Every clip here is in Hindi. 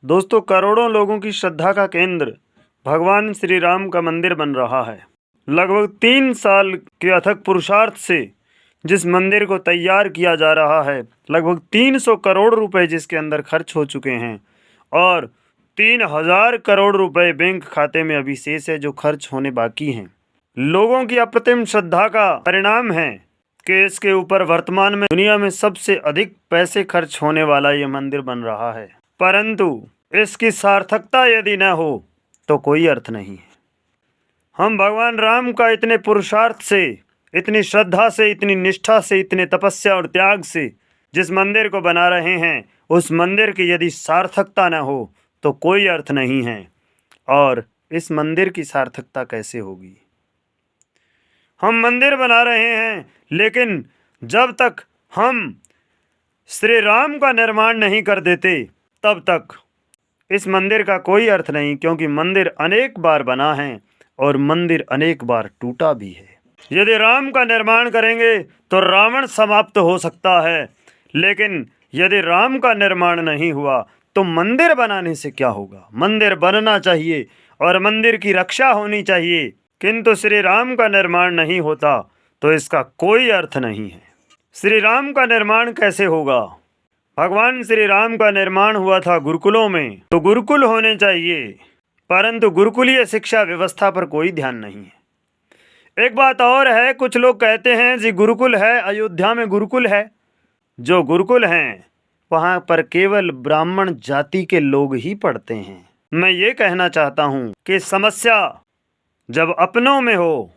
दोस्तों, करोड़ों लोगों की श्रद्धा का केंद्र भगवान श्री राम का मंदिर बन रहा है। लगभग 3 साल के अथक पुरुषार्थ से जिस मंदिर को तैयार किया जा रहा है, लगभग 300 करोड़ रुपए जिसके अंदर खर्च हो चुके हैं और 3000 करोड़ रुपए बैंक खाते में अभी शेष है जो खर्च होने बाकी हैं। लोगों की अप्रतिम श्रद्धा का परिणाम है कि इसके ऊपर वर्तमान में दुनिया में सबसे अधिक पैसे खर्च होने वाला ये मंदिर बन रहा है। परंतु इसकी सार्थकता यदि न हो तो कोई अर्थ नहीं है। हम भगवान राम का इतने पुरुषार्थ से, इतनी श्रद्धा से, इतनी निष्ठा से, इतने तपस्या और त्याग से जिस मंदिर को बना रहे हैं, उस मंदिर की यदि सार्थकता न हो तो कोई अर्थ नहीं है। और इस मंदिर की सार्थकता कैसे होगी? हम मंदिर बना रहे हैं, लेकिन जब तक हम श्री राम का निर्माण नहीं कर देते तब तक इस मंदिर का कोई अर्थ नहीं, क्योंकि मंदिर अनेक बार बना है और मंदिर अनेक बार टूटा भी है। यदि राम का निर्माण करेंगे तो रावण समाप्त हो सकता है, लेकिन यदि राम का निर्माण नहीं हुआ तो मंदिर बनाने से क्या होगा? मंदिर बनना चाहिए और मंदिर की रक्षा होनी चाहिए, किंतु श्री राम का निर्माण नहीं होता तो इसका कोई अर्थ नहीं है। श्री राम का निर्माण कैसे होगा? भगवान श्री राम का निर्माण हुआ था गुरुकुलों में, तो गुरुकुल होने चाहिए, परंतु गुरुकुलीय शिक्षा व्यवस्था पर कोई ध्यान नहीं है। एक बात और है, कुछ लोग कहते हैं जी गुरुकुल है, अयोध्या में गुरुकुल है। जो गुरुकुल हैं वहाँ पर केवल ब्राह्मण जाति के लोग ही पढ़ते हैं। मैं ये कहना चाहता हूँ कि समस्या जब अपनों में हो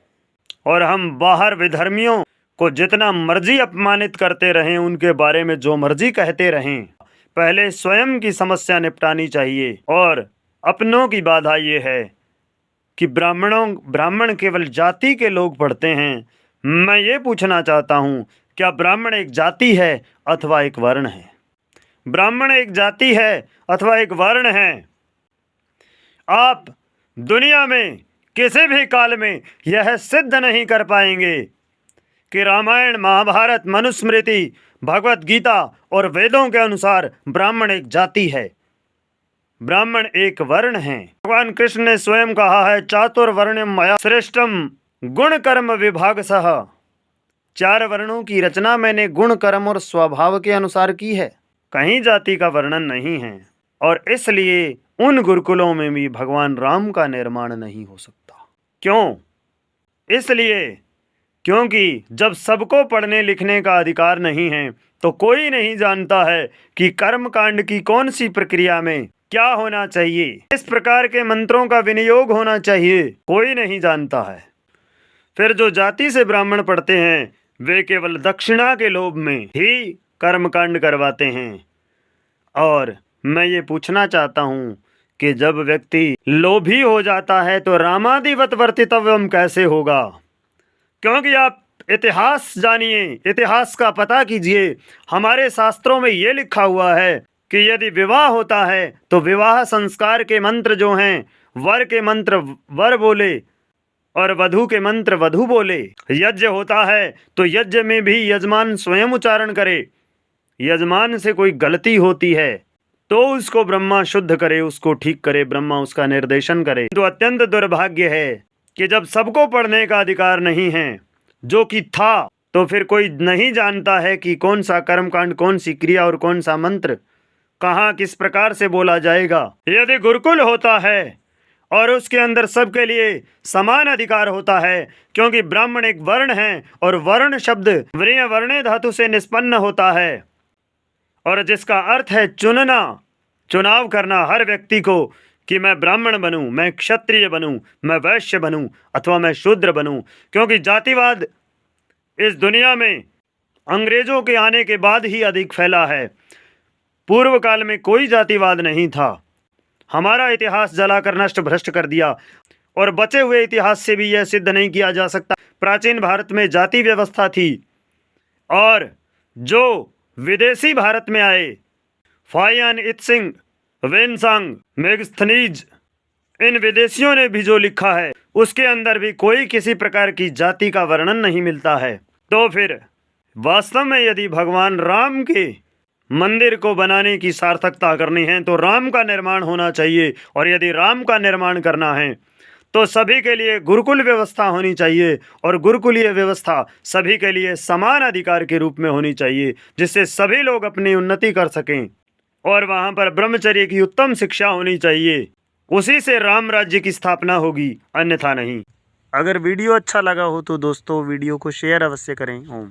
और हम बाहर विधर्मियों को जितना मर्जी अपमानित करते रहें, उनके बारे में जो मर्जी कहते रहें, पहले स्वयं की समस्या निपटानी चाहिए। और अपनों की बाधा ये है कि ब्राह्मण केवल जाति के लोग पढ़ते हैं। मैं ये पूछना चाहता हूँ, क्या ब्राह्मण एक जाति है अथवा एक वर्ण है? ब्राह्मण एक जाति है अथवा एक वर्ण है? आप दुनिया में किसी भी काल में यह सिद्ध नहीं कर पाएंगे कि रामायण, महाभारत, मनुस्मृति, भगवत गीता और वेदों के अनुसार ब्राह्मण एक जाति है। ब्राह्मण एक वर्ण है। भगवान कृष्ण ने स्वयं कहा है, चातुर्वर्ण्यम मया श्रेष्ठम गुण कर्म विभाग सह। 4 वर्णों की रचना मैंने गुण, कर्म और स्वभाव के अनुसार की है, कहीं जाति का वर्णन नहीं है। और इसलिए उन गुरुकुलों में भी भगवान राम का निर्माण नहीं हो सकता। क्यों? इसलिए क्योंकि जब सबको पढ़ने लिखने का अधिकार नहीं है तो कोई नहीं जानता है कि कर्म कांड की कौन सी प्रक्रिया में क्या होना चाहिए, इस प्रकार के मंत्रों का विनियोग होना चाहिए, कोई नहीं जानता है। फिर जो जाति से ब्राह्मण पढ़ते हैं वे केवल दक्षिणा के लोभ में ही कर्म कांड करवाते हैं। और मैं ये पूछना चाहता हूँ कि जब व्यक्ति लोभी हो जाता है तो रामादिवत वर्तितव्यम कैसे होगा? क्योंकि आप इतिहास जानिए, इतिहास का पता कीजिए। हमारे शास्त्रों में ये लिखा हुआ है कि यदि विवाह होता है तो विवाह संस्कार के मंत्र जो हैं, वर के मंत्र वर बोले और वधू के मंत्र वधू बोले। यज्ञ होता है तो यज्ञ में भी यजमान स्वयं उच्चारण करे। यजमान से कोई गलती होती है तो उसको ब्रह्मा शुद्ध करे, उसको ठीक करे, ब्रह्मा उसका निर्देशन करे। तो अत्यंत दुर्भाग्य है कि जब सबको पढ़ने का अधिकार नहीं है, जो कि था, तो फिर कोई नहीं जानता है कि कौन सा कर्मकांड, कौन सी क्रिया और कौन सा मंत्र कहाँ किस प्रकार से बोला जाएगा। यदि गुरुकुल होता है और उसके अंदर सबके लिए समान अधिकार होता है, क्योंकि ब्राह्मण एक वर्ण है और वर्ण शब्द व्रीय वर्णे धातु से निष्पन्न होता है, और जिसका अर्थ है चुनना, चुनाव करना हर व्यक्ति को कि मैं ब्राह्मण बनूं, मैं क्षत्रिय बनूं, मैं वैश्य बनूं अथवा मैं शूद्र बनूं। क्योंकि जातिवाद इस दुनिया में अंग्रेजों के आने के बाद ही अधिक फैला है। पूर्व काल में कोई जातिवाद नहीं था। हमारा इतिहास जलाकर नष्ट भ्रष्ट कर दिया, और बचे हुए इतिहास से भी यह सिद्ध नहीं किया जा सकता। प्राचीन भारत में जाति व्यवस्था थी, और जो विदेशी भारत में आए, फाहियान इत्सिंग, वेनसांग, मेगस्थनीज, इन विदेशियों ने भी जो लिखा है उसके अंदर भी कोई किसी प्रकार की जाति का वर्णन नहीं मिलता है। तो फिर वास्तव में यदि भगवान राम के मंदिर को बनाने की सार्थकता करनी है तो राम का निर्माण होना चाहिए, और यदि राम का निर्माण करना है तो सभी के लिए गुरुकुल व्यवस्था होनी चाहिए, और गुरुकुलीय व्यवस्था सभी के लिए समान अधिकार के रूप में होनी चाहिए, जिससे सभी लोग अपनी उन्नति कर सकें। और वहाँ पर ब्रह्मचर्य की उत्तम शिक्षा होनी चाहिए, उसी से राम राज्य की स्थापना होगी, अन्यथा नहीं। अगर वीडियो अच्छा लगा हो तो दोस्तों वीडियो को शेयर अवश्य करें। ओम।